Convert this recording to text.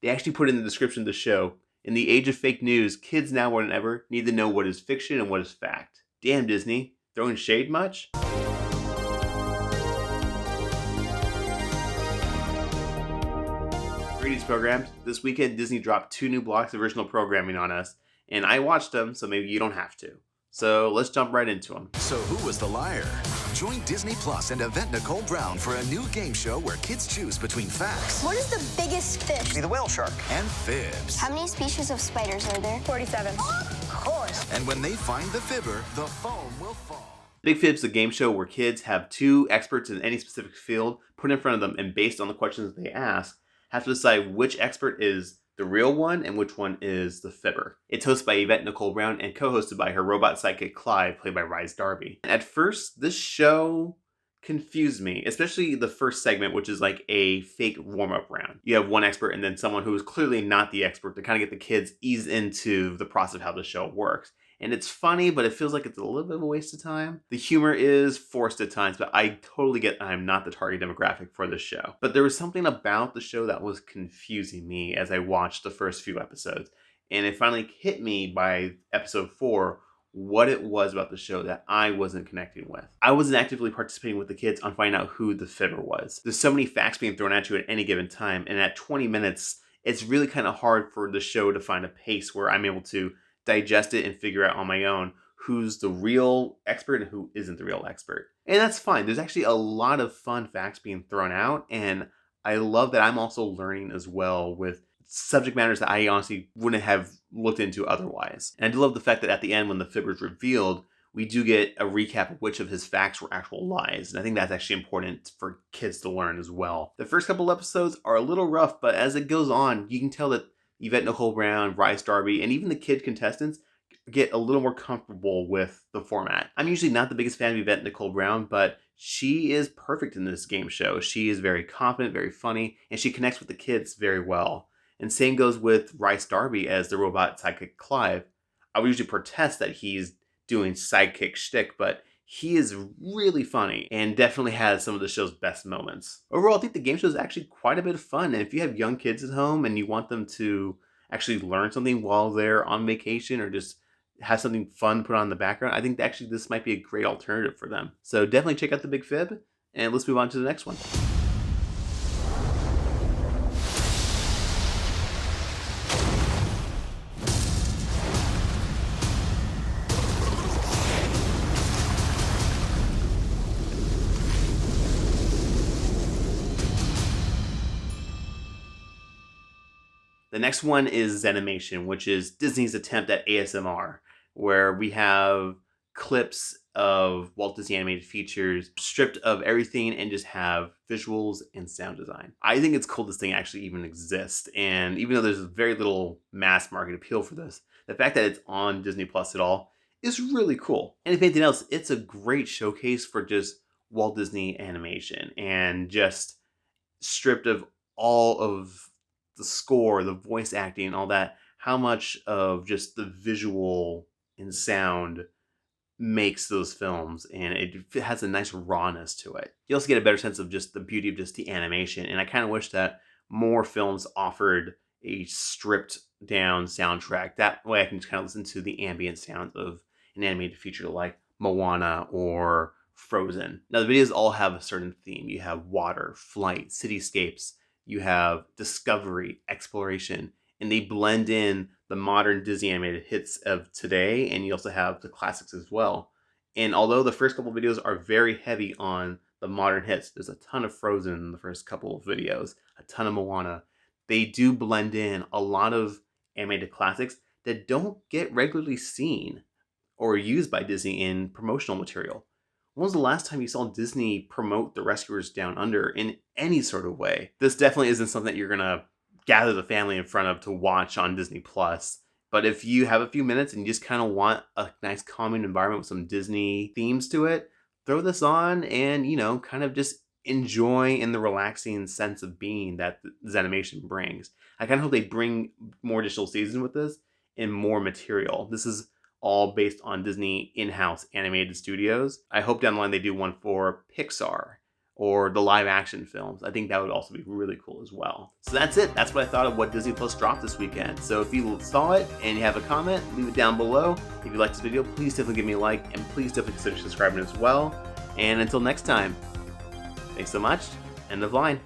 They actually put in the description of the show, "In the age of fake news, kids now more than ever need to know what is fiction and what is fact." Damn, Disney. Throwing shade much? Greetings, programs. This weekend, Disney dropped 2 new blocks of original programming on us, and I watched them, so maybe you don't have to. So let's jump right into them. So who was the liar? Join Disney Plus and Event Nicole Brown for a new game show where kids choose between facts. What is the biggest fish? Be the whale shark. And fibs. How many species of spiders are there? 47. Of course. And when they find the fibber, the foam will fall. Big Fib's a game show where kids have 2 experts in any specific field put in front of them, and based on the questions they ask, have to decide which expert is the real one and which one is the fibber. It's hosted by Yvette Nicole Brown and co-hosted by her robot sidekick Clive, played by Rhys Darby. At first, this show confused me, especially the first segment, which is like a fake warm-up round. You have one expert and then someone who is clearly not the expert to kind of get the kids eased into the process of how the show works. And it's funny, but it feels like it's a little bit of a waste of time. The humor is forced at times, but I totally get I'm not the target demographic for this show. But there was something about the show that was confusing me as I watched the first few episodes. And it finally hit me by episode 4 what it was about the show that I wasn't connecting with. I wasn't actively participating with the kids on finding out who the fibber was. There's so many facts being thrown at you at any given time, and at 20 minutes, it's really kind of hard for the show to find a pace where I'm able to digest it and figure out on my own who's the real expert and who isn't the real expert. And that's fine. There's actually a lot of fun facts being thrown out, and I love that I'm also learning as well with subject matters that I honestly wouldn't have looked into otherwise. And I do love the fact that at the end, when the fibber is revealed, we do get a recap of which of his facts were actual lies. And I think that's actually important for kids to learn as well. The first couple episodes are a little rough, but as it goes on, you can tell that Yvette Nicole Brown, Rhys Darby, and even the kid contestants get a little more comfortable with the format. I'm usually not the biggest fan of Yvette Nicole Brown, but she is perfect in this game show. She is very confident, very funny, and she connects with the kids very well. And same goes with Rhys Darby as the robot sidekick Clive. I would usually protest that he's doing sidekick shtick, but he is really funny and definitely has some of the show's best moments. Overall, I think the game show is actually quite a bit of fun. And if you have young kids at home and you want them to actually learn something while they're on vacation or just have something fun put on in the background, I think actually this might be a great alternative for them. So definitely check out The Big Fib, and let's move on to the next one. The next one is Zenimation, which is Disney's attempt at ASMR, where we have clips of Walt Disney animated features stripped of everything and just have visuals and sound design. I think it's cool this thing actually even exists, and even though there's very little mass market appeal for this, the fact that it's on Disney Plus at all is really cool. And if anything else, it's a great showcase for just Walt Disney animation and just stripped of all of the score, the voice acting, all that, how much of just the visual and sound makes those films, and it has a nice rawness to it. You also get a better sense of just the beauty of just the animation, and I kind of wish that more films offered a stripped down soundtrack. That way I can just kind of listen to the ambient sounds of an animated feature like Moana or Frozen. Now the videos all have a certain theme. You have water, flight, cityscapes, you have discovery, exploration, and they blend in the modern Disney animated hits of today, and you also have the classics as well. And although the first couple of videos are very heavy on the modern hits, there's a ton of Frozen in the first couple of videos, a ton of Moana, they do blend in a lot of animated classics that don't get regularly seen or used by Disney in promotional material. When was the last time you saw Disney promote The Rescuers Down Under in any sort of way? This definitely isn't something that you're going to gather the family in front of to watch on Disney Plus. But if you have a few minutes and you just kind of want a nice calming environment with some Disney themes to it, throw this on and, you know, kind of just enjoy in the relaxing sense of being that Zenimation brings. I kind of hope they bring more additional seasons with this and more material. This is all based on Disney in-house animated studios. I hope down the line they do one for Pixar. or the live action films. I think that would also be really cool as well. So that's it. That's what I thought of what Disney Plus dropped this weekend. So if you saw it and you have a comment, leave it down below. If you like this video, please definitely give me a like, and please definitely consider subscribing as well. And until next time, thanks so much. End of line.